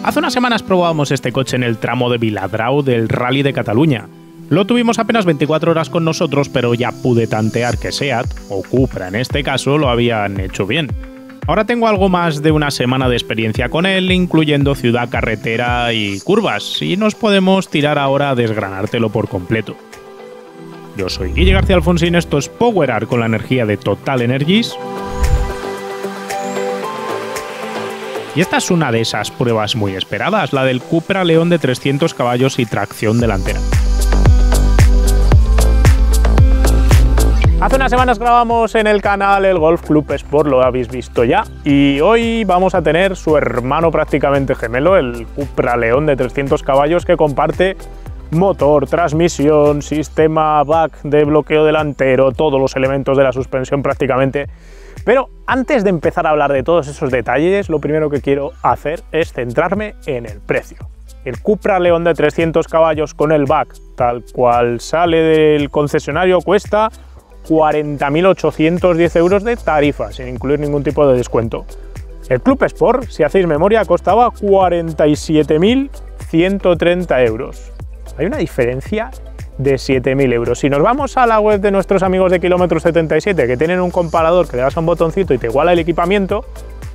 Hace unas semanas probábamos este coche en el tramo de Viladrau del Rally de Cataluña. Lo tuvimos apenas 24 horas con nosotros, pero ya pude tantear que SEAT, o Cupra en este caso, lo habían hecho bien. Ahora tengo algo más de una semana de experiencia con él, incluyendo ciudad, carretera y curvas, y nos podemos tirar ahora a desgranártelo por completo. Yo soy Guille García Alfonsín, esto es Power Art con la energía de Total Energies. Y esta es una de esas pruebas muy esperadas, la del Cupra León de 300 caballos y tracción delantera. Hace unas semanas grabamos en el canal el Golf Club Sport, lo habéis visto ya, y hoy vamos a tener su hermano prácticamente gemelo, el Cupra León de 300 caballos, que comparte motor, transmisión, sistema back de bloqueo delantero, todos los elementos de la suspensión prácticamente. Pero antes de empezar a hablar de todos esos detalles, lo primero que quiero hacer es centrarme en el precio. El Cupra León de 300 caballos con el back, tal cual sale del concesionario, cuesta 40.810 euros de tarifa, sin incluir ningún tipo de descuento. El Club Sport, si hacéis memoria, costaba 47.130 euros. Hay una diferencia de 7.000 euros. Si nos vamos a la web de nuestros amigos de Kilómetros 77, que tienen un comparador que le das a un botoncito y te iguala el equipamiento,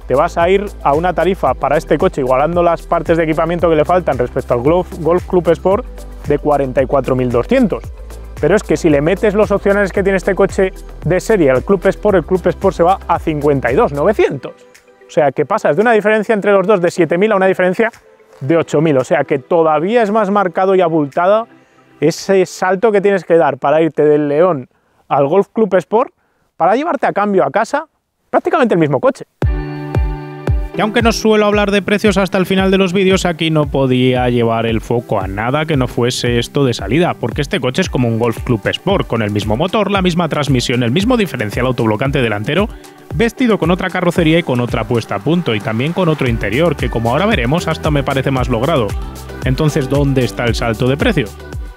te vas a ir a una tarifa para este coche, igualando las partes de equipamiento que le faltan respecto al Golf Club Sport, de 44.200. Pero es que si le metes los opcionales que tiene este coche de serie al Club Sport, el Club Sport se va a 52.900. O sea que pasas de una diferencia entre los dos de 7.000 a una diferencia de 8.000. O sea que todavía es más marcado y abultada ese salto que tienes que dar para irte del León al Golf Club Sport para llevarte a cambio a casa prácticamente el mismo coche. Y aunque no suelo hablar de precios hasta el final de los vídeos, aquí no podía llevar el foco a nada que no fuese esto de salida, porque este coche es como un Golf Club Sport, con el mismo motor, la misma transmisión, el mismo diferencial autoblocante delantero, vestido con otra carrocería y con otra puesta a punto, y también con otro interior, que como ahora veremos hasta me parece más logrado. Entonces, ¿dónde está el salto de precio?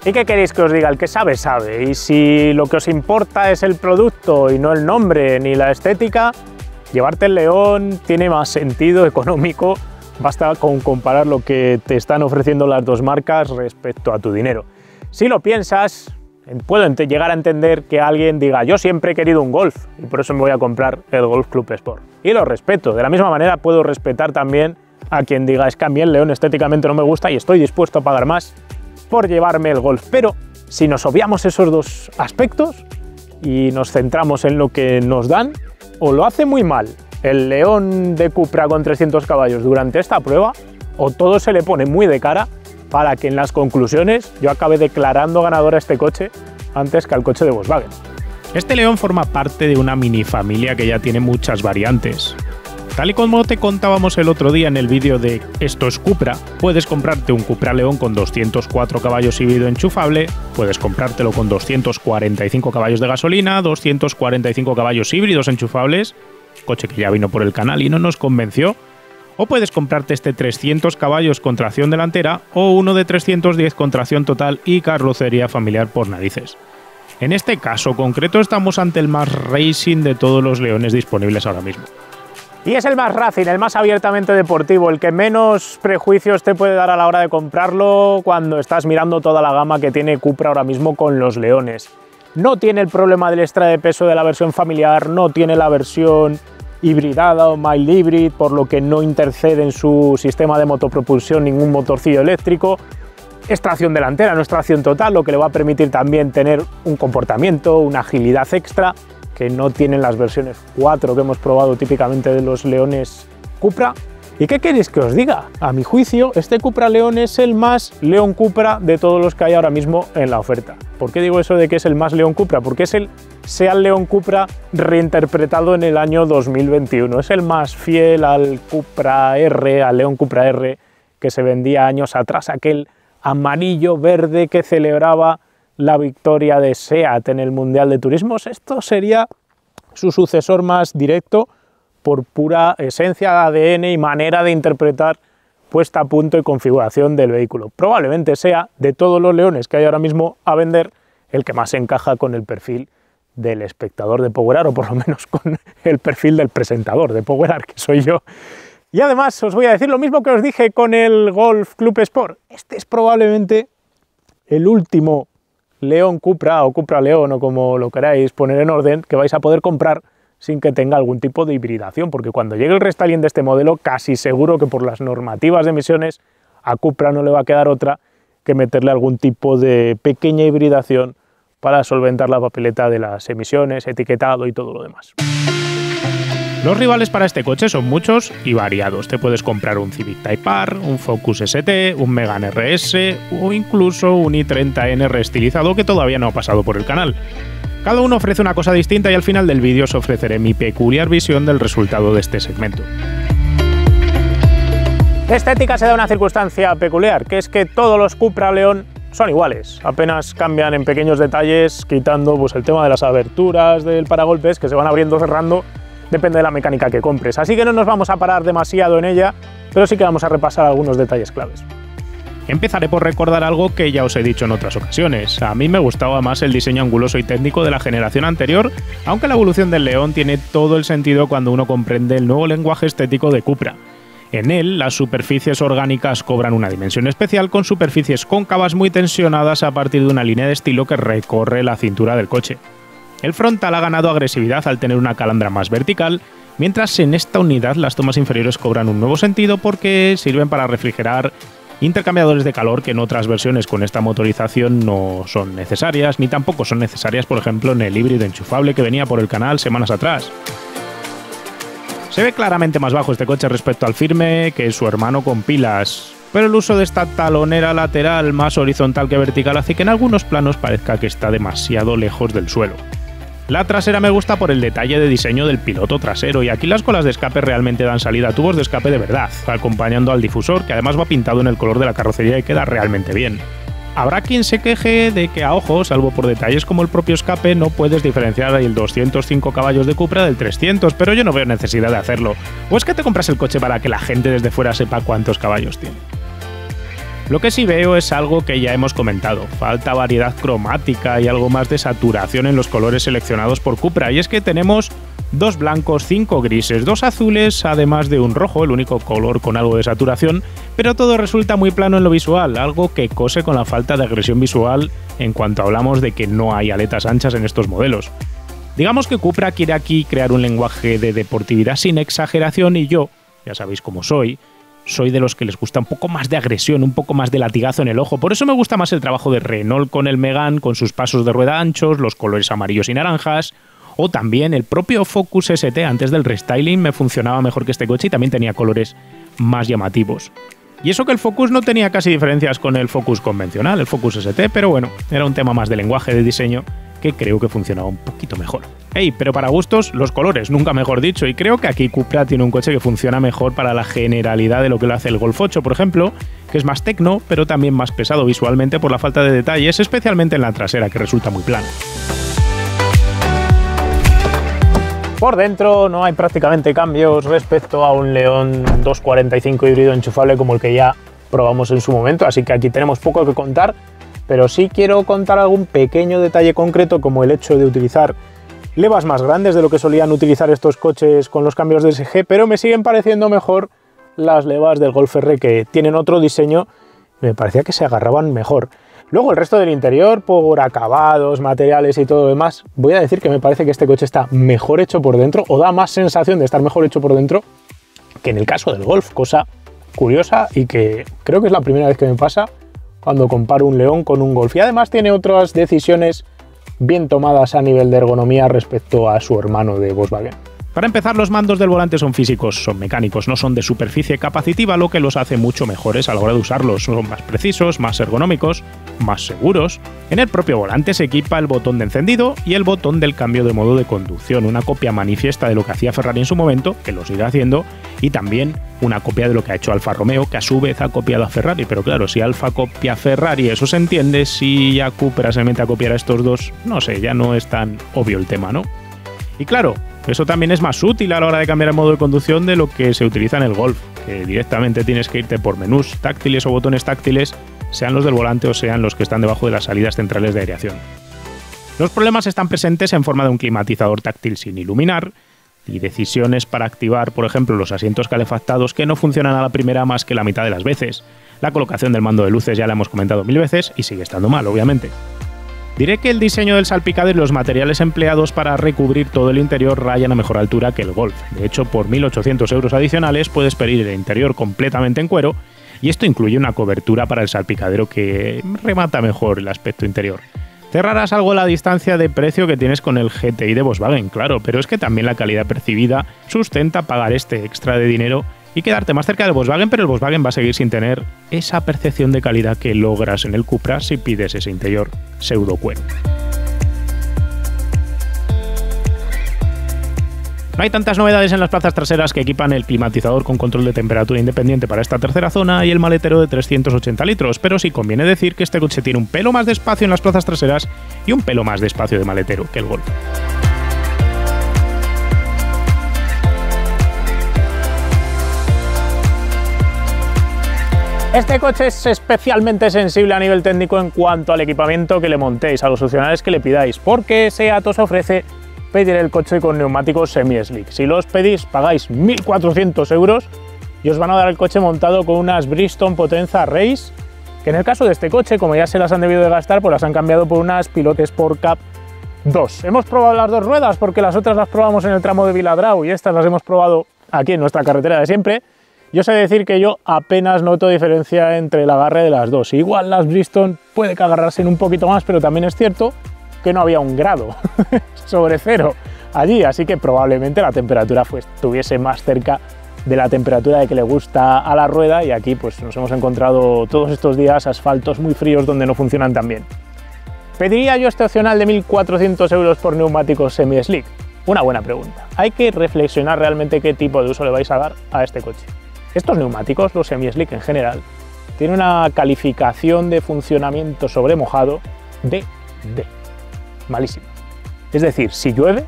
¿Y qué queréis que os diga? El que sabe, sabe. Y si lo que os importa es el producto y no el nombre ni la estética, llevarte el León tiene más sentido económico, basta con comparar lo que te están ofreciendo las dos marcas respecto a tu dinero. Si lo piensas, puedo llegar a entender que alguien diga: yo siempre he querido un Golf y por eso me voy a comprar el Golf Club Sport. Y lo respeto. De la misma manera puedo respetar también a quien diga: es que a mí el León estéticamente no me gusta y estoy dispuesto a pagar más por llevarme el Golf. Pero si nos obviamos esos dos aspectos y nos centramos en lo que nos dan, o lo hace muy mal el León de Cupra con 300 caballos durante esta prueba, o todo se le pone muy de cara para que en las conclusiones yo acabe declarando ganador a este coche antes que al coche de Volkswagen. Este León forma parte de una minifamilia que ya tiene muchas variantes. Tal y como te contábamos el otro día en el vídeo de Esto es Cupra, puedes comprarte un Cupra León con 204 caballos híbrido enchufable, puedes comprártelo con 245 caballos de gasolina, 245 caballos híbridos enchufables, coche que ya vino por el canal y no nos convenció, o puedes comprarte este 300 caballos con tracción delantera o uno de 310 con tracción total y carrocería familiar por narices. En este caso concreto estamos ante el más racing de todos los Leones disponibles ahora mismo. Y es el más racing, el más abiertamente deportivo, el que menos prejuicios te puede dar a la hora de comprarlo cuando estás mirando toda la gama que tiene Cupra ahora mismo con los Leones. No tiene el problema del extra de peso de la versión familiar, no tiene la versión hibridada o mild hybrid, por lo que no intercede en su sistema de motopropulsión ningún motorcillo eléctrico. Es tracción delantera, no es tracción total, lo que le va a permitir también tener un comportamiento, una agilidad extra que no tienen las versiones 4 que hemos probado típicamente de los Leones Cupra. ¿Y qué queréis que os diga? A mi juicio, este Cupra León es el más León Cupra de todos los que hay ahora mismo en la oferta. ¿Por qué digo eso de que es el más León Cupra? Porque es el SEAT León Cupra reinterpretado en el año 2021. Es el más fiel al Cupra R, al León Cupra R, que se vendía años atrás, aquel amarillo verde que celebraba la victoria de SEAT en el Mundial de Turismos. Esto sería su sucesor más directo por pura esencia, ADN y manera de interpretar puesta a punto y configuración del vehículo. Probablemente sea, de todos los Leones que hay ahora mismo a vender, el que más encaja con el perfil del espectador de Power Art, o por lo menos con el perfil del presentador de Power Art, que soy yo. Y además os voy a decir lo mismo que os dije con el Golf Club Sport. Este es probablemente el último León Cupra o Cupra León o como lo queráis poner en orden, que vais a poder comprar sin que tenga algún tipo de hibridación, porque cuando llegue el restyling de este modelo, casi seguro que por las normativas de emisiones a Cupra no le va a quedar otra que meterle algún tipo de pequeña hibridación para solventar la papeleta de las emisiones, etiquetado y todo lo demás. Los rivales para este coche son muchos y variados. Te puedes comprar un Civic Type R, un Focus ST, un Megane RS o incluso un i30N reestilizado que todavía no ha pasado por el canal. Cada uno ofrece una cosa distinta y al final del vídeo os ofreceré mi peculiar visión del resultado de este segmento. De estética se da una circunstancia peculiar, que es que todos los Cupra León son iguales, apenas cambian en pequeños detalles, quitando pues, el tema de las aberturas del paragolpes que se van abriendo o cerrando, depende de la mecánica que compres. Así que no nos vamos a parar demasiado en ella, pero sí que vamos a repasar algunos detalles claves. Empezaré por recordar algo que ya os he dicho en otras ocasiones. A mí me gustaba más el diseño anguloso y técnico de la generación anterior, aunque la evolución del León tiene todo el sentido cuando uno comprende el nuevo lenguaje estético de Cupra. En él, las superficies orgánicas cobran una dimensión especial con superficies cóncavas muy tensionadas a partir de una línea de estilo que recorre la cintura del coche. El frontal ha ganado agresividad al tener una calandra más vertical, mientras en esta unidad las tomas inferiores cobran un nuevo sentido porque sirven para refrigerar intercambiadores de calor que en otras versiones con esta motorización no son necesarias, ni tampoco son necesarias, por ejemplo, en el híbrido enchufable que venía por el canal semanas atrás. Se ve claramente más bajo este coche respecto al firme que su hermano con pilas, pero el uso de esta talonera lateral más horizontal que vertical hace que en algunos planos parezca que está demasiado lejos del suelo. La trasera me gusta por el detalle de diseño del piloto trasero y aquí las colas de escape realmente dan salida a tubos de escape de verdad, acompañando al difusor que además va pintado en el color de la carrocería y queda realmente bien. Habrá quien se queje de que a ojo, salvo por detalles como el propio escape, no puedes diferenciar el 205 caballos de Cupra del 300, pero yo no veo necesidad de hacerlo. ¿O es que te compras el coche para que la gente desde fuera sepa cuántos caballos tiene? Lo que sí veo es algo que ya hemos comentado, falta variedad cromática y algo más de saturación en los colores seleccionados por Cupra, y es que tenemos 2 blancos, 5 grises, 2 azules, además de un rojo, el único color con algo de saturación, pero todo resulta muy plano en lo visual, algo que cose con la falta de agresión visual en cuanto hablamos de que no hay aletas anchas en estos modelos. Digamos que Cupra quiere aquí crear un lenguaje de deportividad sin exageración y yo, ya sabéis cómo soy de los que les gusta un poco más de agresión, un poco más de latigazo en el ojo. Por eso me gusta más el trabajo de Renault con el Megane, con sus pasos de rueda anchos, los colores amarillos y naranjas, o también el propio Focus ST antes del restyling me funcionaba mejor que este coche y también tenía colores más llamativos. Y eso que el Focus no tenía casi diferencias con el Focus convencional, el Focus ST, pero bueno, era un tema más de lenguaje de diseño que creo que funcionaba un poquito mejor. Pero para gustos, los colores, nunca mejor dicho, y creo que aquí Cupra tiene un coche que funciona mejor para la generalidad de lo que lo hace el Golf 8, por ejemplo, que es más tecno, pero también más pesado visualmente por la falta de detalles, especialmente en la trasera, que resulta muy plana. Por dentro no hay prácticamente cambios respecto a un León 245 híbrido enchufable como el que ya probamos en su momento, así que aquí tenemos poco que contar, pero sí quiero contar algún pequeño detalle concreto como el hecho de utilizar levas más grandes de lo que solían utilizar estos coches con los cambios de SG, pero me siguen pareciendo mejor las levas del Golf R que tienen otro diseño, me parecía que se agarraban mejor. Luego el resto del interior, por acabados, materiales y todo lo demás, voy a decir que me parece que este coche está mejor hecho por dentro, o da más sensación de estar mejor hecho por dentro que en el caso del Golf, cosa curiosa y que creo que es la primera vez que me pasa cuando comparo un León con un Golf. Y además tiene otras decisiones bien tomadas a nivel de ergonomía respecto a su hermano de Volkswagen. Para empezar, los mandos del volante son físicos, son mecánicos, no son de superficie capacitiva, lo que los hace mucho mejores a la hora de usarlos. Son más precisos, más ergonómicos, más seguros. En el propio volante se equipa el botón de encendido y el botón del cambio de modo de conducción, una copia manifiesta de lo que hacía Ferrari en su momento, que lo sigue haciendo, y también una copia de lo que ha hecho Alfa Romeo, que a su vez ha copiado a Ferrari. Pero claro, si Alfa copia a Ferrari, eso se entiende. Si ya Cupra se mete a copiar a estos dos, no sé, ya no es tan obvio el tema, ¿no? Y claro, eso también es más útil a la hora de cambiar el modo de conducción de lo que se utiliza en el Golf, que directamente tienes que irte por menús táctiles o botones táctiles, sean los del volante o sean los que están debajo de las salidas centrales de aireación. Los problemas están presentes en forma de un climatizador táctil sin iluminar, y decisiones para activar, por ejemplo, los asientos calefactados que no funcionan a la primera más que la mitad de las veces. La colocación del mando de luces ya la hemos comentado 1000 veces y sigue estando mal, obviamente. Diré que el diseño del salpicadero y los materiales empleados para recubrir todo el interior rayan a mejor altura que el Golf. De hecho, por 1.800 euros adicionales puedes pedir el interior completamente en cuero y esto incluye una cobertura para el salpicadero que remata mejor el aspecto interior. Cerrarás algo la distancia de precio que tienes con el GTI de Volkswagen, claro, pero es que también la calidad percibida sustenta pagar este extra de dinero y quedarte más cerca del Volkswagen, pero el Volkswagen va a seguir sin tener esa percepción de calidad que logras en el Cupra si pides ese interior pseudo cuero. No hay tantas novedades en las plazas traseras que equipan el climatizador con control de temperatura independiente para esta tercera zona y el maletero de 380 litros, pero sí conviene decir que este coche tiene un pelo más de espacio en las plazas traseras y un pelo más de espacio de maletero que el Golf. Este coche es especialmente sensible a nivel técnico en cuanto al equipamiento que le montéis, a los opcionales que le pidáis, porque SEAT os ofrece pedir el coche con neumáticos semi-slick. Si los pedís, pagáis 1.400 euros y os van a dar el coche montado con unas Bridgestone Potenza Race, que en el caso de este coche, como ya se las han debido de gastar, pues las han cambiado por unas Pilot Sport Cup 2. Hemos probado las dos ruedas porque las otras las probamos en el tramo de Viladrau y estas las hemos probado aquí en nuestra carretera de siempre. Yo sé decir que yo apenas noto diferencia entre el agarre de las dos. Igual las Bridgestone puede que agarrarse un poquito más, pero también es cierto que no había 1 grado sobre cero allí, así que probablemente la temperatura estuviese más cerca de la temperatura de que le gusta a la rueda y aquí pues nos hemos encontrado todos estos días asfaltos muy fríos donde no funcionan tan bien. ¿Pediría yo este opcional de 1.400 euros por neumáticos semi-slick? Una buena pregunta. Hay que reflexionar realmente qué tipo de uso le vais a dar a este coche. Estos neumáticos, los semi-slick en general, tienen una calificación de funcionamiento sobre mojado de D. Malísimo. Es decir, si llueve,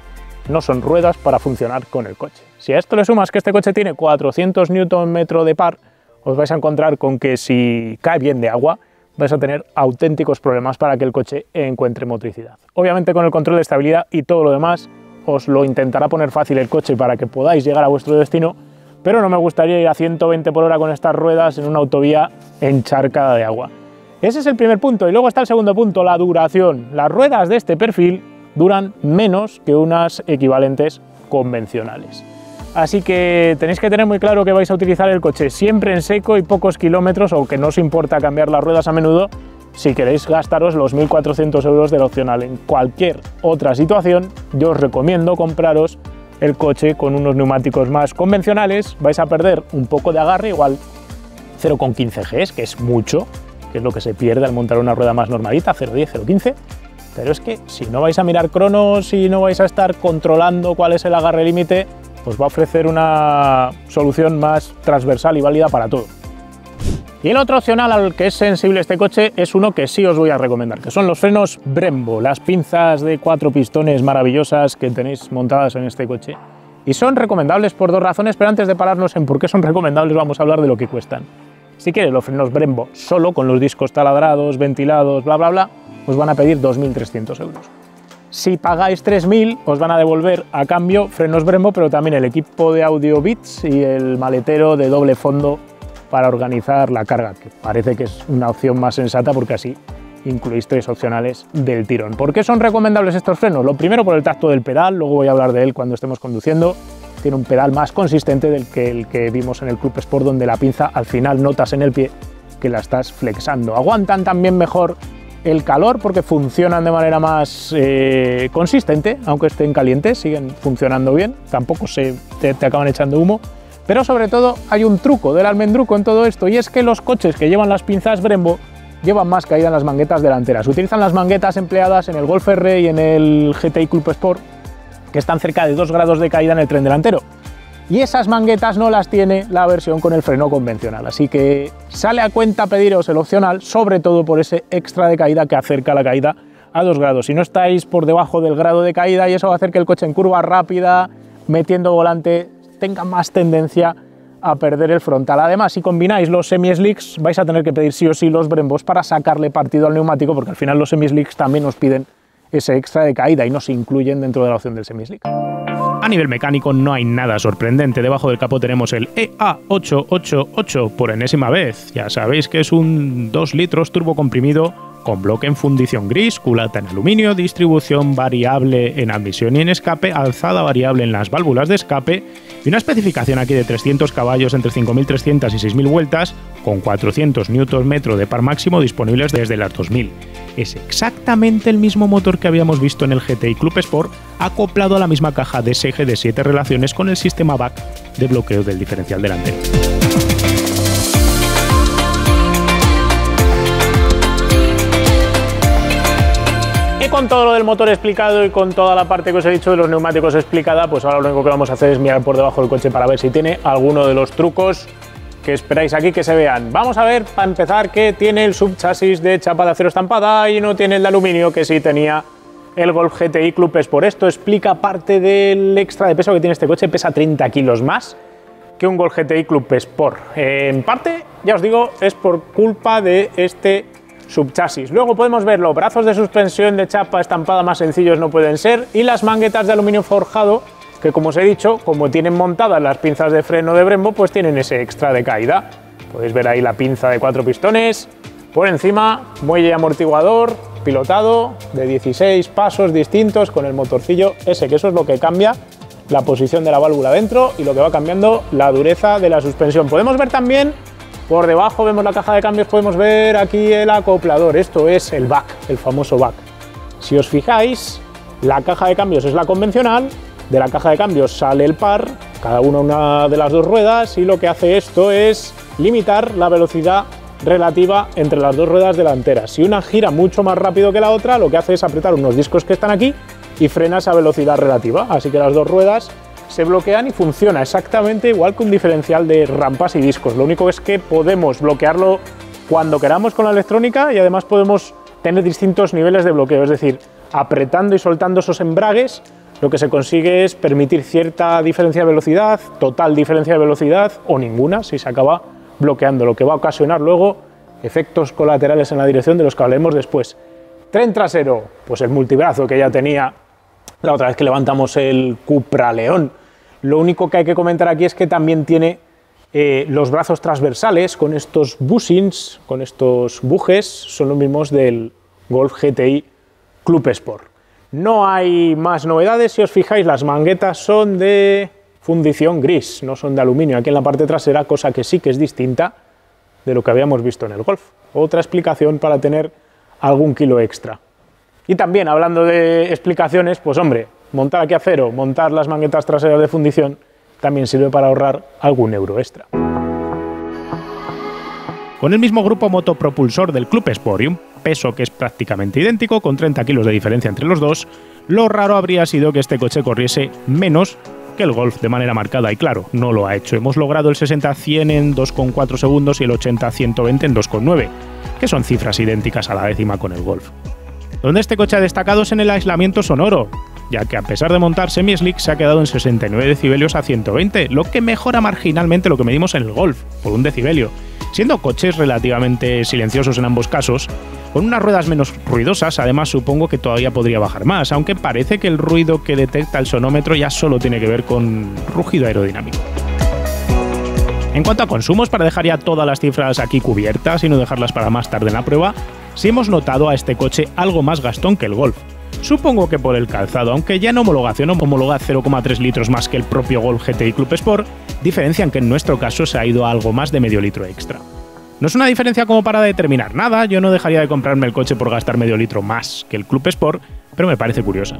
no son ruedas para funcionar con el coche. Si a esto le sumas que este coche tiene 400 Nm de par, os vais a encontrar con que si cae bien de agua, vais a tener auténticos problemas para que el coche encuentre motricidad. Obviamente con el control de estabilidad y todo lo demás, os lo intentará poner fácil el coche para que podáis llegar a vuestro destino, pero no me gustaría ir a 120 por hora con estas ruedas en una autovía encharcada de agua. Ese es el primer punto, y luego está el segundo punto, la duración. Las ruedas de este perfil duran menos que unas equivalentes convencionales. Así que tenéis que tener muy claro que vais a utilizar el coche siempre en seco y pocos kilómetros, o que no os importa cambiar las ruedas a menudo, si queréis gastaros los 1.400 euros del opcional. En cualquier otra situación, yo os recomiendo compraros el coche con unos neumáticos más convencionales. Vais a perder un poco de agarre, igual 0,15 Gs, que es mucho, que es lo que se pierde al montar una rueda más normalita, 0,10, 0,15, pero es que si no vais a mirar cronos y no vais a estar controlando cuál es el agarre límite, os va a ofrecer una solución más transversal y válida para todo. Y el otro opcional al que es sensible este coche es uno que sí os voy a recomendar, que son los frenos Brembo, las pinzas de 4 pistones maravillosas que tenéis montadas en este coche. Y son recomendables por 2 razones, pero antes de pararnos en por qué son recomendables vamos a hablar de lo que cuestan. Si queréis los frenos Brembo solo, con los discos taladrados, ventilados, bla bla bla, os van a pedir 2.300 euros. Si pagáis 3.000, os van a devolver a cambio frenos Brembo, pero también el equipo de audio Beats y el maletero de doble fondo para organizar la carga, que parece que es una opción más sensata porque así incluís 3 opcionales del tirón. ¿Por qué son recomendables estos frenos? Lo primero, por el tacto del pedal, luego voy a hablar de él cuando estemos conduciendo. Tiene un pedal más consistente del que el que vimos en el Club Sport, donde la pinza al final notas en el pie que la estás flexando. Aguantan también mejor el calor porque funcionan de manera más consistente, aunque estén calientes, siguen funcionando bien, tampoco te acaban echando humo. Pero sobre todo hay un truco del almendruco en todo esto, y es que los coches que llevan las pinzas Brembo llevan más caída en las manguetas delanteras. Utilizan las manguetas empleadas en el Golf R y en el GTI Club Sport, que están cerca de 2 grados de caída en el tren delantero. Y esas manguetas no las tiene la versión con el freno convencional, así que sale a cuenta pediros el opcional, sobre todo por ese extra de caída que acerca la caída a 2 grados. Si no estáis por debajo del grado de caída, y eso va a hacer que el coche en curva rápida, metiendo volante, tenga más tendencia a perder el frontal. Además, si combináis los semi-slicks, vais a tener que pedir sí o sí los Brembos para sacarle partido al neumático, porque al final los semi-slicks también os piden ese extra de caída y no se incluyen dentro de la opción del semi-slick. A nivel mecánico no hay nada sorprendente. Debajo del capó tenemos el EA888 por enésima vez. Ya sabéis que es un 2 litros turbocomprimido con bloque en fundición gris, culata en aluminio, distribución variable en admisión y en escape, alzada variable en las válvulas de escape y una especificación aquí de 300 caballos entre 5.300 y 6.000 vueltas con 400 Nm de par máximo disponibles desde las 2000. Es exactamente el mismo motor que habíamos visto en el GTI Club Sport, acoplado a la misma caja DSG de 7 relaciones con el sistema BAC de bloqueo del diferencial delantero. Y con todo lo del motor explicado y con toda la parte que os he dicho de los neumáticos explicada, pues ahora lo único que vamos a hacer es mirar por debajo del coche para ver si tiene alguno de los trucos que esperáis aquí que se vean. Vamos a ver, para empezar, que tiene el subchasis de chapa de acero estampada y no tiene el de aluminio que sí tenía el Golf GTI Club Sport. Esto explica parte del extra de peso que tiene este coche, pesa 30 kilos más que un Golf GTI Club Sport. En parte, ya os digo, es por culpa de este subchasis. Luego podemos ver los brazos de suspensión de chapa estampada más sencillos no pueden ser y las manguetas de aluminio forjado que, como os he dicho, como tienen montadas las pinzas de freno de Brembo, pues tienen ese extra de caída. Podéis ver ahí la pinza de 4 pistones, por encima muelle amortiguador pilotado de 16 pasos distintos con el motorcillo ese, que eso es lo que cambia la posición de la válvula dentro y lo que va cambiando la dureza de la suspensión. Podemos ver también por debajo, vemos la caja de cambios, podemos ver aquí el acoplador. Esto es el BAC, el famoso BAC. Si os fijáis, la caja de cambios es la convencional, de la caja de cambios sale el par, cada una de las dos ruedas, y lo que hace esto es limitar la velocidad relativa entre las dos ruedas delanteras. Si una gira mucho más rápido que la otra, lo que hace es apretar unos discos que están aquí y frena esa velocidad relativa. Así que las dos ruedas se bloquean y funciona exactamente igual que un diferencial de rampas y discos. Lo único es que podemos bloquearlo cuando queramos con la electrónica y además podemos tener distintos niveles de bloqueo, es decir, apretando y soltando esos embragues, lo que se consigue es permitir cierta diferencia de velocidad, total diferencia de velocidad o ninguna si se acaba bloqueando, lo que va a ocasionar luego efectos colaterales en la dirección de los que hablaremos después. Tren trasero, pues el multibrazo que ya tenía la otra vez que levantamos el Cupra León. Lo único que hay que comentar aquí es que también tiene los brazos transversales con estos bushings, con estos bujes, son los mismos del Golf GTI Club Sport. No hay más novedades, si os fijáis las manguetas son de fundición gris, no son de aluminio, aquí en la parte trasera, cosa que sí que es distinta de lo que habíamos visto en el Golf. Otra explicación para tener algún kilo extra. Y también, hablando de explicaciones, pues hombre, montar aquí acero, montar las manguetas traseras de fundición, también sirve para ahorrar algún euro extra. Con el mismo grupo motopropulsor del Club Sport y un peso que es prácticamente idéntico, con 30 kilos de diferencia entre los dos, lo raro habría sido que este coche corriese menos que el Golf de manera marcada, y claro, no lo ha hecho. Hemos logrado el 60-100 en 2,4 segundos y el 80-120 en 2,9, que son cifras idénticas a la décima con el Golf. Donde este coche ha destacado es en el aislamiento sonoro, ya que a pesar de montar semi-slick se ha quedado en 69 decibelios a 120, lo que mejora marginalmente lo que medimos en el Golf, por un decibelio, siendo coches relativamente silenciosos en ambos casos. Con unas ruedas menos ruidosas, además supongo que todavía podría bajar más, aunque parece que el ruido que detecta el sonómetro ya solo tiene que ver con rugido aerodinámico. En cuanto a consumos, para dejar ya todas las cifras aquí cubiertas y no dejarlas para más tarde en la prueba, sí hemos notado a este coche algo más gastón que el Golf. Supongo que por el calzado, aunque ya en homologación homologa 0,3 litros más que el propio Golf GTI Club Sport, diferencian que en nuestro caso se ha ido a algo más de medio litro extra. No es una diferencia como para determinar nada, yo no dejaría de comprarme el coche por gastar medio litro más que el Club Sport, pero me parece curiosa.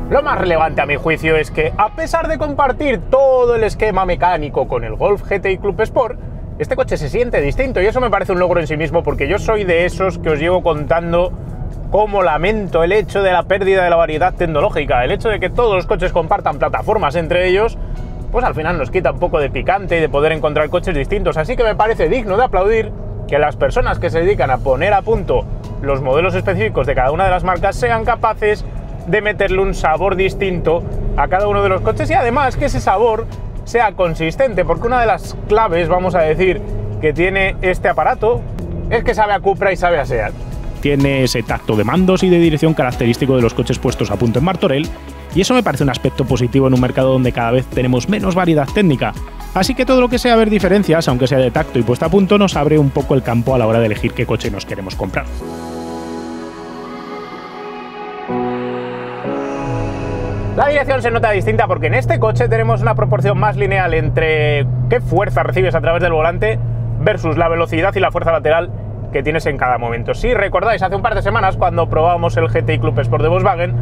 Lo más relevante a mi juicio es que, a pesar de compartir todo el esquema mecánico con el Golf GTI Club Sport, este coche se siente distinto y eso me parece un logro en sí mismo, porque yo soy de esos que os llevo contando cómo lamento el hecho de la pérdida de la variedad tecnológica, el hecho de que todos los coches compartan plataformas entre ellos, pues al final nos quita un poco de picante y de poder encontrar coches distintos. Así que me parece digno de aplaudir que las personas que se dedican a poner a punto los modelos específicos de cada una de las marcas sean capaces de meterle un sabor distinto a cada uno de los coches y además que ese sabor sea consistente, porque una de las claves, vamos a decir, que tiene este aparato es que sabe a Cupra y sabe a SEAT. Tiene ese tacto de mandos y de dirección característico de los coches puestos a punto en Martorell y eso me parece un aspecto positivo en un mercado donde cada vez tenemos menos variedad técnica. Así que todo lo que sea ver diferencias, aunque sea de tacto y puesta a punto, nos abre un poco el campo a la hora de elegir qué coche nos queremos comprar. La dirección se nota distinta porque en este coche tenemos una proporción más lineal entre qué fuerza recibes a través del volante versus la velocidad y la fuerza lateral que tienes en cada momento. Si recordáis, hace un par de semanas cuando probábamos el GTI Club Sport de Volkswagen,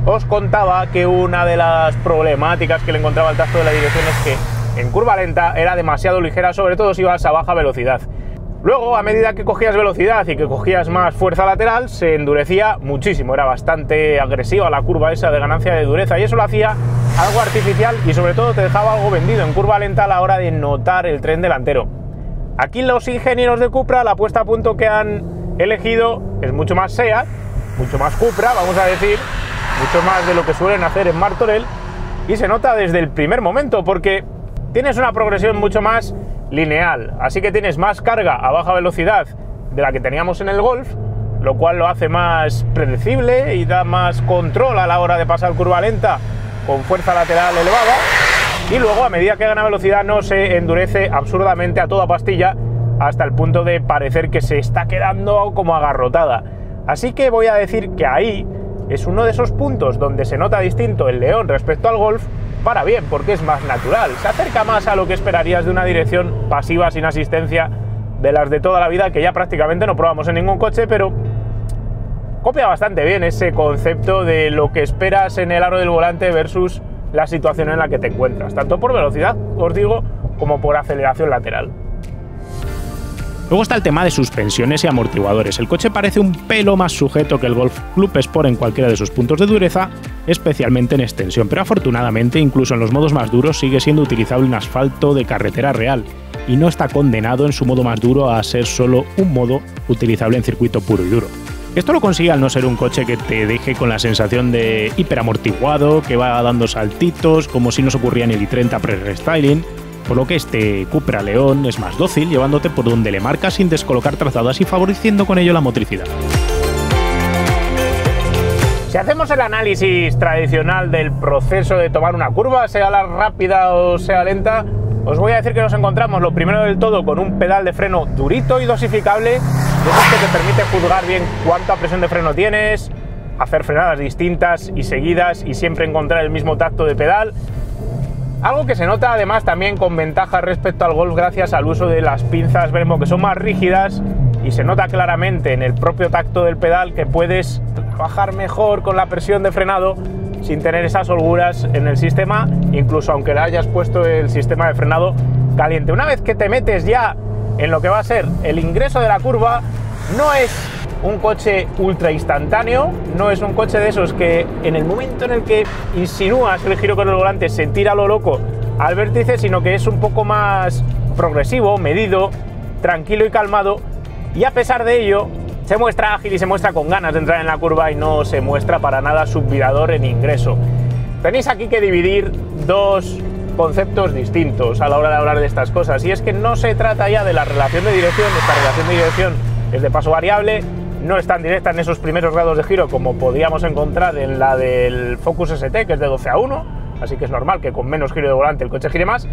os contaba que una de las problemáticas que le encontraba al tacto de la dirección es que en curva lenta era demasiado ligera, sobre todo si ibas a baja velocidad. Luego, a medida que cogías velocidad y que cogías más fuerza lateral, se endurecía muchísimo, era bastante agresiva la curva esa de ganancia de dureza, y eso lo hacía algo artificial y sobre todo te dejaba algo vendido en curva lenta a la hora de notar el tren delantero. Aquí los ingenieros de Cupra, la puesta a punto que han elegido es mucho más SEAT, mucho más Cupra, vamos a decir, mucho más de lo que suelen hacer en Martorell, y se nota desde el primer momento porque tienes una progresión mucho más lineal, así que tienes más carga a baja velocidad de la que teníamos en el Golf, lo cual lo hace más predecible y da más control a la hora de pasar curva lenta con fuerza lateral elevada, y luego a medida que gana velocidad no se endurece absurdamente a toda pastilla hasta el punto de parecer que se está quedando como agarrotada. Así que voy a decir que ahí es uno de esos puntos donde se nota distinto el León respecto al Golf, para bien, porque es más natural, se acerca más a lo que esperarías de una dirección pasiva sin asistencia de las de toda la vida, que ya prácticamente no probamos en ningún coche, pero copia bastante bien ese concepto de lo que esperas en el aro del volante versus la situación en la que te encuentras, tanto por velocidad, os digo, como por aceleración lateral. Luego está el tema de suspensiones y amortiguadores. El coche parece un pelo más sujeto que el Golf Club Sport en cualquiera de sus puntos de dureza, especialmente en extensión, pero afortunadamente incluso en los modos más duros sigue siendo utilizable en asfalto de carretera real y no está condenado en su modo más duro a ser solo un modo utilizable en circuito puro y duro. Esto lo consigue al no ser un coche que te deje con la sensación de hiperamortiguado, que va dando saltitos como si nos ocurría en el i30 pre-restyling, por lo que este Cupra León es más dócil, llevándote por donde le marca sin descolocar trazadas y favoreciendo con ello la motricidad. Si hacemos el análisis tradicional del proceso de tomar una curva, sea la rápida o sea lenta, os voy a decir que nos encontramos lo primero del todo con un pedal de freno durito y dosificable, de esos que te permite juzgar bien cuánta presión de freno tienes, hacer frenadas distintas y seguidas y siempre encontrar el mismo tacto de pedal. Algo que se nota además también con ventaja respecto al Golf gracias al uso de las pinzas Brembo, que son más rígidas, y se nota claramente en el propio tacto del pedal que puedes trabajar mejor con la presión de frenado sin tener esas holguras en el sistema, incluso aunque le hayas puesto el sistema de frenado caliente. Una vez que te metes ya en lo que va a ser el ingreso de la curva, no es un coche ultra instantáneo, no es un coche de esos que en el momento en el que insinúas el giro con el volante se tira a lo loco al vértice, sino que es un poco más progresivo, medido, tranquilo y calmado, y a pesar de ello se muestra ágil y se muestra con ganas de entrar en la curva y no se muestra para nada subvirador en ingreso. Tenéis aquí que dividir dos conceptos distintos a la hora de hablar de estas cosas, y es que no se trata ya de la relación de dirección, esta relación de dirección es de paso variable, no es tan directa en esos primeros grados de giro como podíamos encontrar en la del Focus ST, que es de 12:1, así que es normal que con menos giro de volante el coche gire más,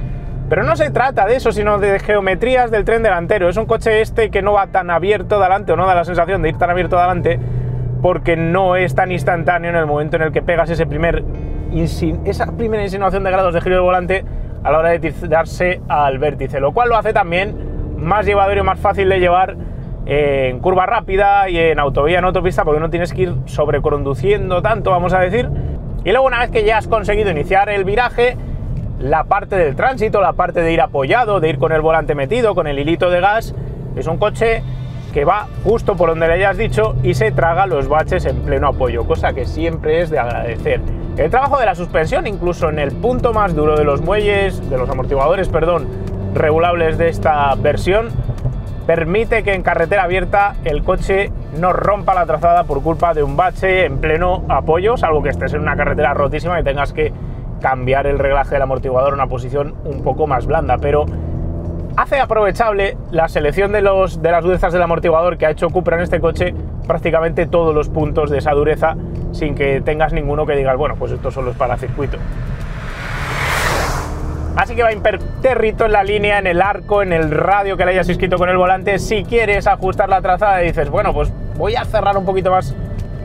pero no se trata de eso, sino de geometrías del tren delantero. Es un coche este que no va tan abierto delante, o no da la sensación de ir tan abierto delante, porque no es tan instantáneo en el momento en el que pegas esa primera insinuación de grados de giro de volante a la hora de tirarse al vértice, lo cual lo hace también más llevadero y más fácil de llevar en curva rápida y en autovía, en autopista, porque no tienes que ir sobreconduciendo tanto, vamos a decir. Y luego, una vez que ya has conseguido iniciar el viraje, la parte del tránsito, la parte de ir apoyado, de ir con el volante metido, con el hilito de gas, es un coche que va justo por donde le hayas dicho y se traga los baches en pleno apoyo, cosa que siempre es de agradecer. El trabajo de la suspensión, incluso en el punto más duro de los muelles, de los amortiguadores, perdón, regulables de esta versión, permite que en carretera abierta el coche no rompa la trazada por culpa de un bache en pleno apoyo, salvo que estés en una carretera rotísima y tengas que cambiar el reglaje del amortiguador a una posición un poco más blanda, pero hace aprovechable la selección de las durezas del amortiguador que ha hecho Cupra en este coche, prácticamente todos los puntos de esa dureza sin que tengas ninguno que digas, bueno, pues esto solo es para circuito. Así que va impertérrito en la línea, en el arco, en el radio que le hayas inscrito con el volante. Si quieres ajustar la trazada y dices, bueno, pues voy a cerrar un poquito más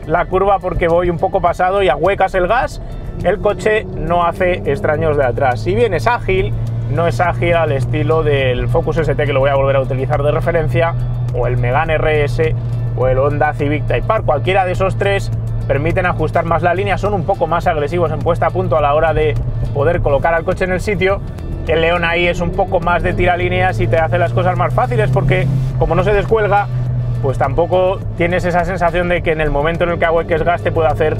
la curva porque voy un poco pasado, y ahuecas el gas, el coche no hace extraños de atrás. Si bien es ágil, no es ágil al estilo del Focus ST, que lo voy a volver a utilizar de referencia, o el Megane RS, o el Honda Civic Type R. Cualquiera de esos tres permiten ajustar más la línea, son un poco más agresivos en puesta a punto a la hora de poder colocar al coche en el sitio. El León ahí es un poco más de tiralíneas y te hace las cosas más fáciles porque, como no se descuelga, pues tampoco tienes esa sensación de que en el momento en el que ahueques gas te puede hacer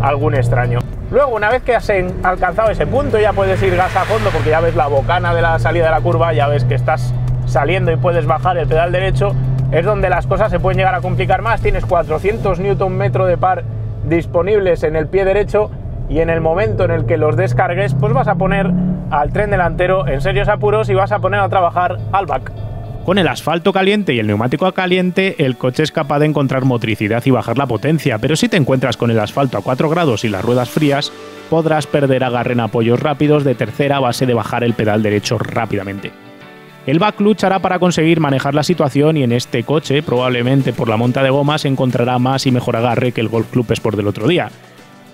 algún extraño. Luego, una vez que has alcanzado ese punto, ya puedes ir gas a fondo porque ya ves la bocana de la salida de la curva, ya ves que estás saliendo y puedes bajar el pedal derecho. Es donde las cosas se pueden llegar a complicar más. Tienes 400 Nm de par disponibles en el pie derecho, y en el momento en el que los descargues, pues vas a poner al tren delantero en serios apuros y vas a poner a trabajar al back. Con el asfalto caliente y el neumático caliente, el coche es capaz de encontrar motricidad y bajar la potencia, pero si te encuentras con el asfalto a 4 grados y las ruedas frías, podrás perder agarre en apoyos rápidos de tercera a base de bajar el pedal derecho rápidamente. El back luchará para conseguir manejar la situación, y en este coche, probablemente por la monta de gomas, encontrará más y mejor agarre que el Golf Club Sport del otro día.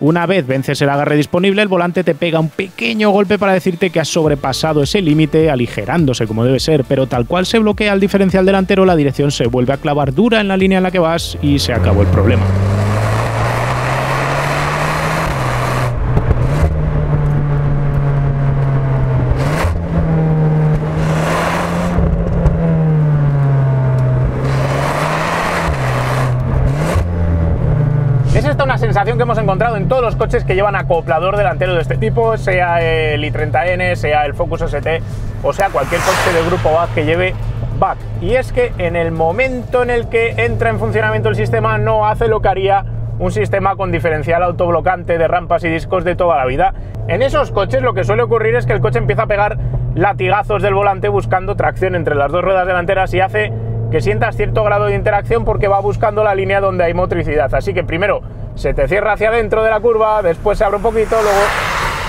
Una vez vences el agarre disponible, el volante te pega un pequeño golpe para decirte que has sobrepasado ese límite, aligerándose como debe ser, pero tal cual se bloquea el diferencial delantero, la dirección se vuelve a clavar dura en la línea en la que vas y se acabó el problema. Es esta una sensación que hemos encontrado en todos los coches que llevan acoplador delantero de este tipo, sea el i30N, sea el Focus ST, o sea cualquier coche del grupo BAC que lleve back. Y es que en el momento en el que entra en funcionamiento el sistema, no hace lo que haría un sistema con diferencial autoblocante de rampas y discos de toda la vida. En esos coches lo que suele ocurrir es que el coche empieza a pegar latigazos del volante buscando tracción entre las dos ruedas delanteras, y hace que sientas cierto grado de interacción porque va buscando la línea donde hay motricidad. Así que primero se te cierra hacia adentro de la curva, después se abre un poquito, luego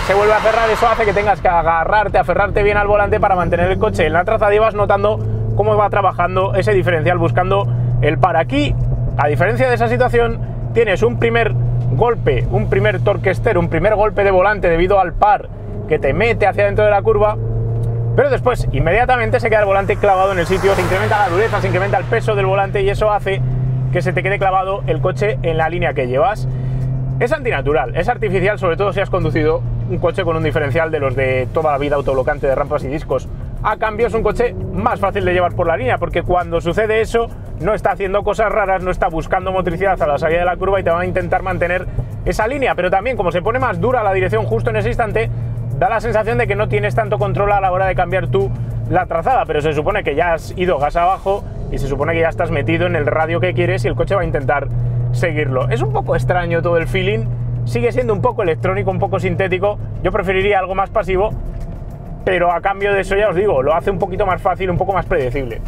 se vuelve a cerrar. Eso hace que tengas que aferrarte bien al volante para mantener el coche en la trazada, y vas notando cómo va trabajando ese diferencial buscando el par. Aquí, a diferencia de esa situación, tienes un primer golpe, un primer torquester, un primer golpe de volante debido al par que te mete hacia adentro de la curva, pero después inmediatamente se queda el volante clavado en el sitio, se incrementa la dureza, se incrementa el peso del volante, y eso hace que se te quede clavado el coche en la línea que llevas. Es antinatural, es artificial, sobre todo si has conducido un coche con un diferencial de los de toda la vida autoblocante de rampas y discos. A cambio es un coche más fácil de llevar por la línea, porque cuando sucede eso no está haciendo cosas raras, no está buscando motricidad a la salida de la curva y te va a intentar mantener esa línea. Pero también, como se pone más dura la dirección justo en ese instante, da la sensación de que no tienes tanto control a la hora de cambiar tú la trazada, pero se supone que ya has ido gas abajo y se supone que ya estás metido en el radio que quieres y el coche va a intentar seguirlo. Es un poco extraño todo el feeling, sigue siendo un poco electrónico, un poco sintético. Yo preferiría algo más pasivo, pero a cambio de eso, ya os digo, lo hace un poquito más fácil, un poco más predecible.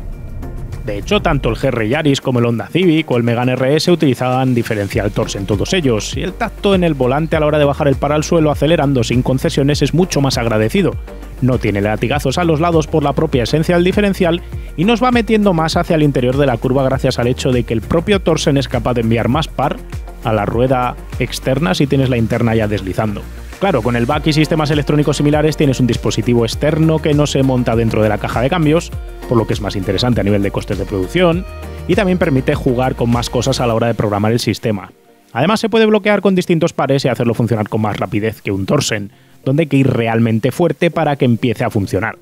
De hecho, tanto el GR Yaris como el Honda Civic o el Megane RS utilizaban diferencial Torsen en todos ellos, y el tacto en el volante a la hora de bajar el par al suelo acelerando sin concesiones es mucho más agradecido. No tiene latigazos a los lados por la propia esencia del diferencial, y nos va metiendo más hacia el interior de la curva gracias al hecho de que el propio Torsen es capaz de enviar más par a la rueda externa si tienes la interna ya deslizando. Claro, con el back y sistemas electrónicos similares tienes un dispositivo externo que no se monta dentro de la caja de cambios, por lo que es más interesante a nivel de costes de producción, y también permite jugar con más cosas a la hora de programar el sistema. Además, se puede bloquear con distintos pares y hacerlo funcionar con más rapidez que un Torsen, donde hay que ir realmente fuerte para que empiece a funcionar.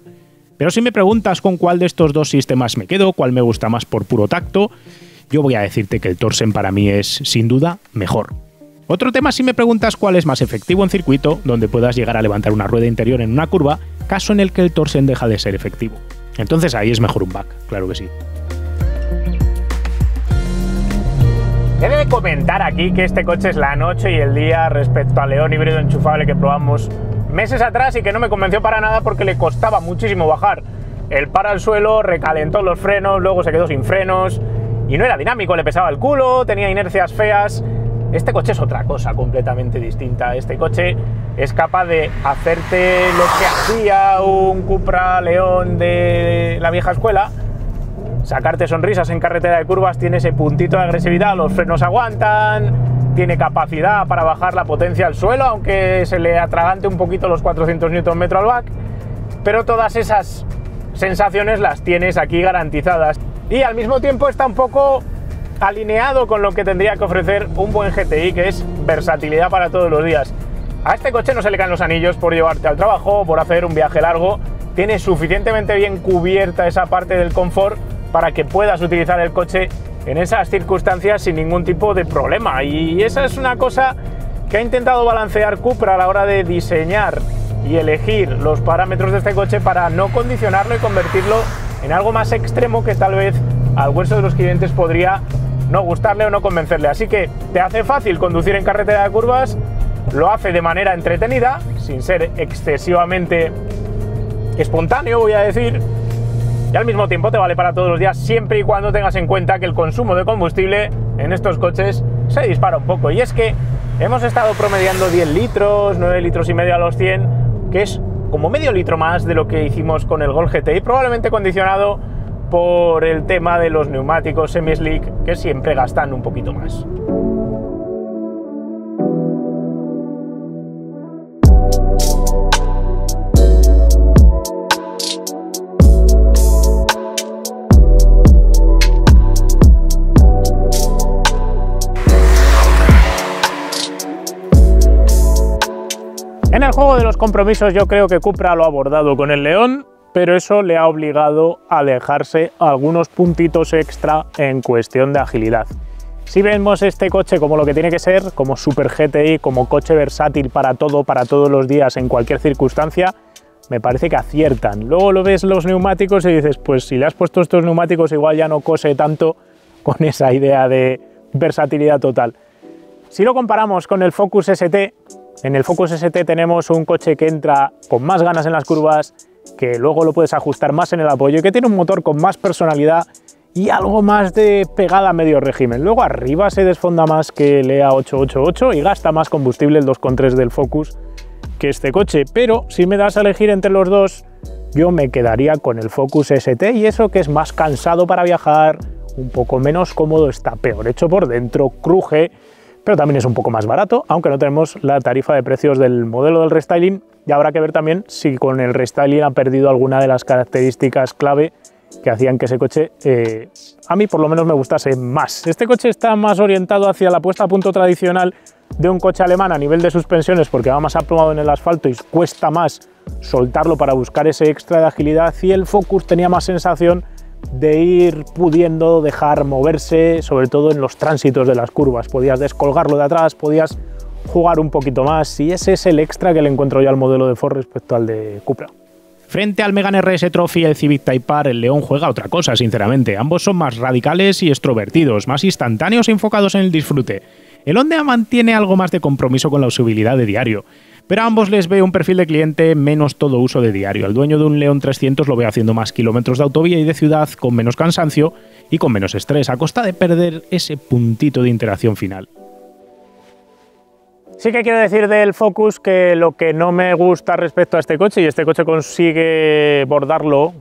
Pero si me preguntas con cuál de estos dos sistemas me quedo, cuál me gusta más por puro tacto, yo voy a decirte que el Torsen para mí es, sin duda, mejor. Otro tema si me preguntas cuál es más efectivo en circuito, donde puedas llegar a levantar una rueda interior en una curva, caso en el que el Torsen deja de ser efectivo. Entonces ahí es mejor un back, claro que sí. He de comentar aquí que este coche es la noche y el día respecto al León híbrido enchufable que probamos meses atrás y que no me convenció para nada porque le costaba muchísimo bajar el par al suelo, recalentó los frenos, luego se quedó sin frenos y no era dinámico, le pesaba el culo, tenía inercias feas. Este coche es otra cosa completamente distinta. Este coche es capaz de hacerte lo que hacía un Cupra León de la vieja escuela, sacarte sonrisas en carretera de curvas. Tiene ese puntito de agresividad, los frenos aguantan, tiene capacidad para bajar la potencia al suelo, aunque se le atragante un poquito los 400 Nm al back, pero todas esas sensaciones las tienes aquí garantizadas. Y al mismo tiempo está un poco alineado con lo que tendría que ofrecer un buen GTI, que es versatilidad para todos los días. A este coche no se le caen los anillos por llevarte al trabajo o por hacer un viaje largo. Tiene suficientemente bien cubierta esa parte del confort para que puedas utilizar el coche en esas circunstancias sin ningún tipo de problema. Y esa es una cosa que ha intentado balancear Cupra a la hora de diseñar y elegir los parámetros de este coche para no condicionarlo y convertirlo en algo más extremo que tal vez al grueso de los clientes podría no gustarle o no convencerle. Así que te hace fácil conducir en carretera de curvas, lo hace de manera entretenida, sin ser excesivamente espontáneo, voy a decir, y al mismo tiempo te vale para todos los días, siempre y cuando tengas en cuenta que el consumo de combustible en estos coches se dispara un poco. Y es que hemos estado promediando 10 litros, 9 litros y medio a los 100, que es como medio litro más de lo que hicimos con el Golf GTI, probablemente condicionado por el tema de los neumáticos semi-slick, que siempre gastan un poquito más. En el juego de los compromisos yo creo que Cupra lo ha abordado con el León, pero eso le ha obligado a dejarse algunos puntitos extra en cuestión de agilidad. Si vemos este coche como lo que tiene que ser, como Super GTI, como coche versátil para todo, para todos los días, en cualquier circunstancia, me parece que aciertan. Luego lo ves los neumáticos y dices, pues si le has puesto estos neumáticos igual ya no cose tanto con esa idea de versatilidad total. Si lo comparamos con el Focus ST, en el Focus ST tenemos un coche que entra con más ganas en las curvas, que luego lo puedes ajustar más en el apoyo y que tiene un motor con más personalidad y algo más de pegada a medio régimen. Luego arriba se desfonda más que el EA888 y gasta más combustible el 2.3 del Focus que este coche, pero si me das a elegir entre los dos, yo me quedaría con el Focus ST, y eso que es más cansado para viajar, un poco menos cómodo, está peor hecho por dentro, cruje, pero también es un poco más barato, aunque no tenemos la tarifa de precios del modelo del restyling, y habrá que ver también si con el restyling ha perdido alguna de las características clave que hacían que ese coche a mí por lo menos me gustase más. Este coche está más orientado hacia la puesta a punto tradicional de un coche alemán a nivel de suspensiones, porque va más aplomado en el asfalto y cuesta más soltarlo para buscar ese extra de agilidad, y el Focus tenía más sensación de ir pudiendo dejar moverse, sobre todo en los tránsitos de las curvas. Podías descolgarlo de atrás, podías jugar un poquito más, y ese es el extra que le encuentro yo al modelo de Ford respecto al de Cupra. Frente al Megane RS Trophy y el Civic Type R, el León juega otra cosa, sinceramente. Ambos son más radicales y extrovertidos, más instantáneos y enfocados en el disfrute. El Honda mantiene algo más de compromiso con la usabilidad de diario, pero a ambos les veo un perfil de cliente menos todo uso de diario. El dueño de un León 300 lo ve haciendo más kilómetros de autovía y de ciudad, con menos cansancio y con menos estrés, a costa de perder ese puntito de interacción final. Sí que quiero decir del Focus que lo que no me gusta respecto a este coche, y este coche consigue bordarlo,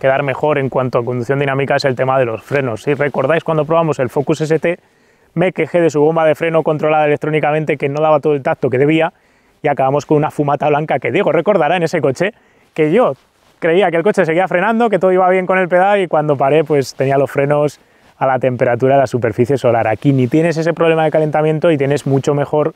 quedar mejor en cuanto a conducción dinámica, es el tema de los frenos. Si recordáis, cuando probamos el Focus ST, me quejé de su bomba de freno controlada electrónicamente, que no daba todo el tacto que debía, y acabamos con una fumata blanca que Diego recordará en ese coche, que yo creía que el coche seguía frenando, que todo iba bien con el pedal, y cuando paré pues tenía los frenos a la temperatura de la superficie solar. Aquí ni tienes ese problema de calentamiento y tienes mucho mejor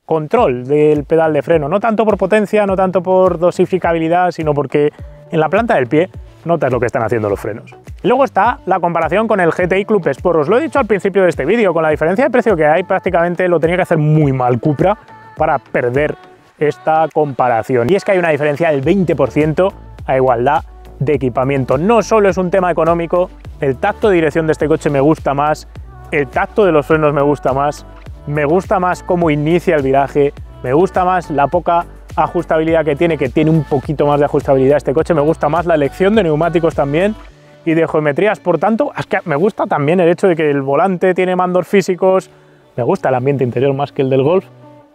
control del pedal de freno, no tanto por potencia, no tanto por dosificabilidad, sino porque en la planta del pie notas lo que están haciendo los frenos. Luego está la comparación con el GTI Club Sport. Os lo he dicho al principio de este vídeo, con la diferencia de precio que hay, prácticamente lo tenía que hacer muy mal Cupra para perder esta comparación. Y es que hay una diferencia del 20% a igualdad de equipamiento. No solo es un tema económico, el tacto de dirección de este coche me gusta más, el tacto de los frenos me gusta más cómo inicia el viraje, me gusta más la poca ajustabilidad que tiene un poquito más de ajustabilidad este coche, me gusta más la elección de neumáticos también y de geometrías. Por tanto, es que me gusta también el hecho de que el volante tiene mandos físicos, me gusta el ambiente interior más que el del Golf.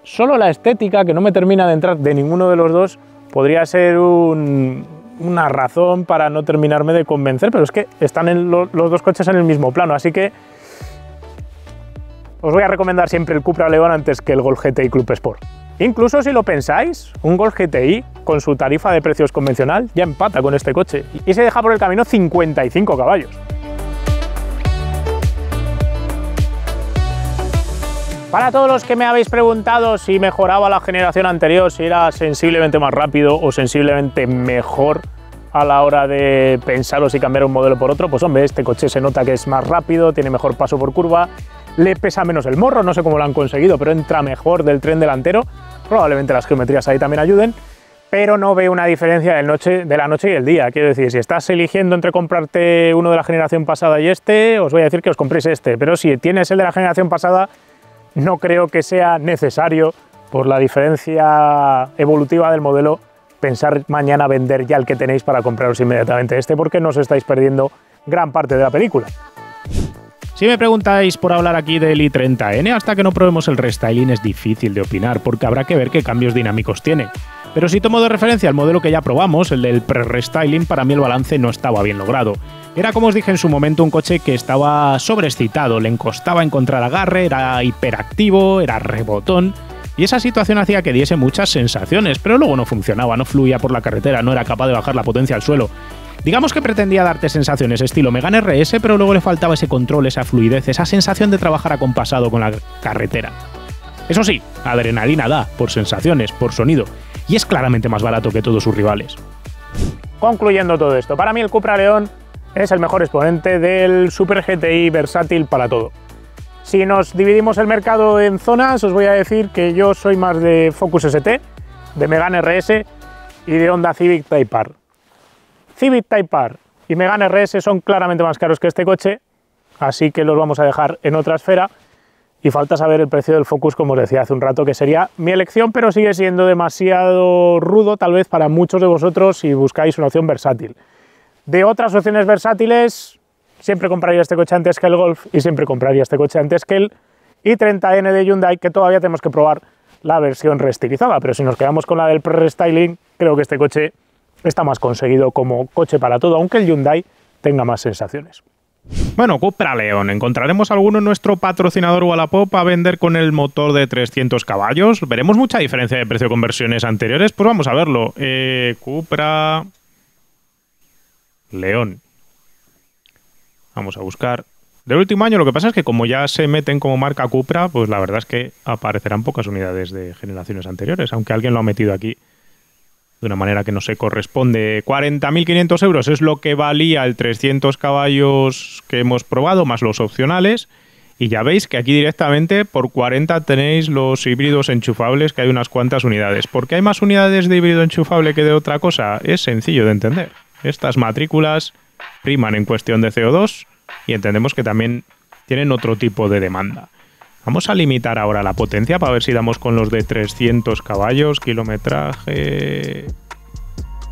Solo la estética, que no me termina de entrar de ninguno de los dos, podría ser una razón para no terminarme de convencer, pero es que están los dos coches en el mismo plano, así que os voy a recomendar siempre el Cupra León antes que el Golf GTI Club Sport. Incluso si lo pensáis, un Golf GTI con su tarifa de precios convencional ya empata con este coche y se deja por el camino 55 caballos. Para todos los que me habéis preguntado si mejoraba la generación anterior, si era sensiblemente más rápido o sensiblemente mejor a la hora de pensar o si cambiar un modelo por otro, pues hombre, este coche se nota que es más rápido, tiene mejor paso por curva, le pesa menos el morro, no sé cómo lo han conseguido, pero entra mejor del tren delantero, probablemente las geometrías ahí también ayuden, pero no veo una diferencia de la noche y el día. Quiero decir, si estás eligiendo entre comprarte uno de la generación pasada y este, os voy a decir que os compréis este, pero si tienes el de la generación pasada, no creo que sea necesario, por la diferencia evolutiva del modelo, pensar mañana vender ya el que tenéis para compraros inmediatamente este, porque no os estáis perdiendo gran parte de la película. Si me preguntáis por hablar aquí del i30N, hasta que no probemos el restyling es difícil de opinar, porque habrá que ver qué cambios dinámicos tiene. Pero si tomo de referencia el modelo que ya probamos, el del pre-restyling, para mí el balance no estaba bien logrado. Era, como os dije en su momento, un coche que estaba sobreexcitado, le costaba encontrar agarre, era hiperactivo, era rebotón, y esa situación hacía que diese muchas sensaciones, pero luego no funcionaba, no fluía por la carretera, no era capaz de bajar la potencia al suelo. Digamos que pretendía darte sensaciones estilo Megane RS, pero luego le faltaba ese control, esa fluidez, esa sensación de trabajar acompasado con la carretera. Eso sí, adrenalina da, por sensaciones, por sonido, y es claramente más barato que todos sus rivales. Concluyendo todo esto, para mí el Cupra León es el mejor exponente del Super GTI versátil para todo. Si nos dividimos el mercado en zonas, os voy a decir que yo soy más de Focus ST, de Megane RS y de Honda Civic Type R. Civic Type R y Megane RS son claramente más caros que este coche, así que los vamos a dejar en otra esfera. Y falta saber el precio del Focus, como os decía hace un rato, que sería mi elección, pero sigue siendo demasiado rudo tal vez para muchos de vosotros si buscáis una opción versátil. De otras opciones versátiles, siempre compraría este coche antes que el Golf y siempre compraría este coche antes que el i30N de Hyundai, que todavía tenemos que probar la versión reestilizada, pero si nos quedamos con la del pre-restyling, creo que este coche está más conseguido como coche para todo, aunque el Hyundai tenga más sensaciones. Bueno, Cupra León, ¿encontraremos alguno en nuestro patrocinador Wallapop a vender con el motor de 300 caballos? ¿Veremos mucha diferencia de precio con versiones anteriores? Pues vamos a verlo. Cupra León. Vamos a buscar. Del último año, lo que pasa es que como ya se meten como marca Cupra, pues la verdad es que aparecerán pocas unidades de generaciones anteriores, aunque alguien lo ha metido aquí de una manera que no se corresponde. 40.500 euros es lo que valía el 300 caballos que hemos probado, más los opcionales. Y ya veis que aquí directamente por 40 tenéis los híbridos enchufables, que hay unas cuantas unidades. ¿Por qué hay más unidades de híbrido enchufable que de otra cosa? Es sencillo de entender. Estas matrículas priman en cuestión de CO2 y entendemos que también tienen otro tipo de demanda. Vamos a limitar ahora la potencia para ver si damos con los de 300 caballos, kilometraje,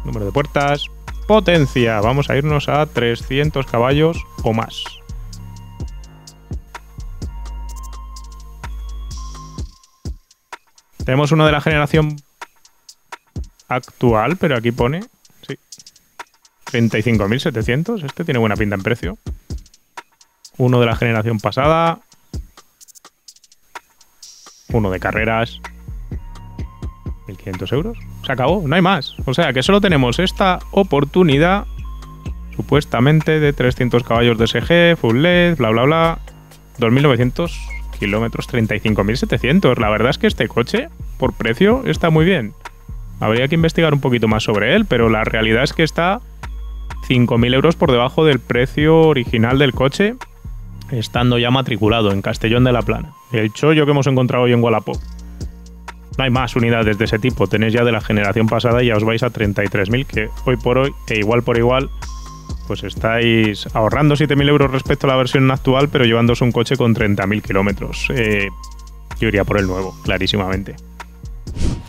número de puertas, potencia. Vamos a irnos a 300 caballos o más. Tenemos uno de la generación actual, pero aquí pone, sí, 35.700. Este tiene buena pinta en precio. Uno de la generación pasada. Uno de carreras, 1.500 euros. Se acabó, no hay más. O sea que solo tenemos esta oportunidad, supuestamente de 300 caballos de SG, full LED, bla bla bla. 2.900 kilómetros, 35.700. La verdad es que este coche, por precio, está muy bien. Habría que investigar un poquito más sobre él, pero la realidad es que está 5.000 euros por debajo del precio original del coche, estando ya matriculado en Castellón de la Plana. El chollo que hemos encontrado hoy en Wallapop. No hay más unidades de ese tipo. Tenéis ya de la generación pasada y ya os vais a 33.000, que hoy por hoy, e igual por igual, pues estáis ahorrando 7.000 euros respecto a la versión actual, pero llevándose un coche con 30.000 kilómetros. Yo iría por el nuevo, clarísimamente.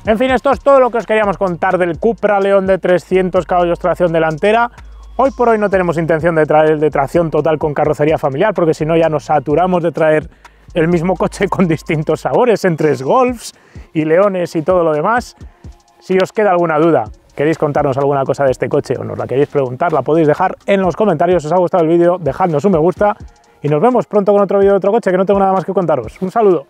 En fin, esto es todo lo que os queríamos contar del Cupra León de 300 caballos tracción delantera. Hoy por hoy no tenemos intención de traer el de tracción total con carrocería familiar, porque si no ya nos saturamos de traer el mismo coche con distintos sabores, entre Golfs y Leones y todo lo demás. Si os queda alguna duda, queréis contarnos alguna cosa de este coche o nos la queréis preguntar, la podéis dejar en los comentarios. Si os ha gustado el vídeo, dejadnos un me gusta y nos vemos pronto con otro vídeo de otro coche, que no tengo nada más que contaros. Un saludo.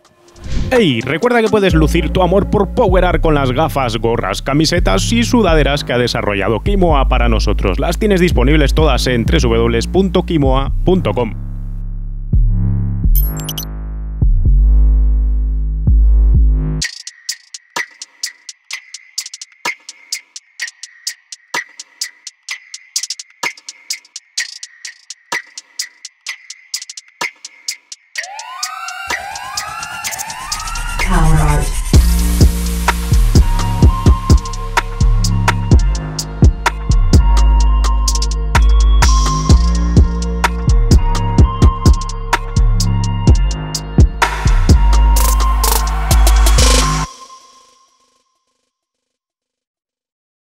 ¡Hey! Recuerda que puedes lucir tu amor por PowerArt con las gafas, gorras, camisetas y sudaderas que ha desarrollado Kimoa para nosotros. Las tienes disponibles todas en www.kimoa.com.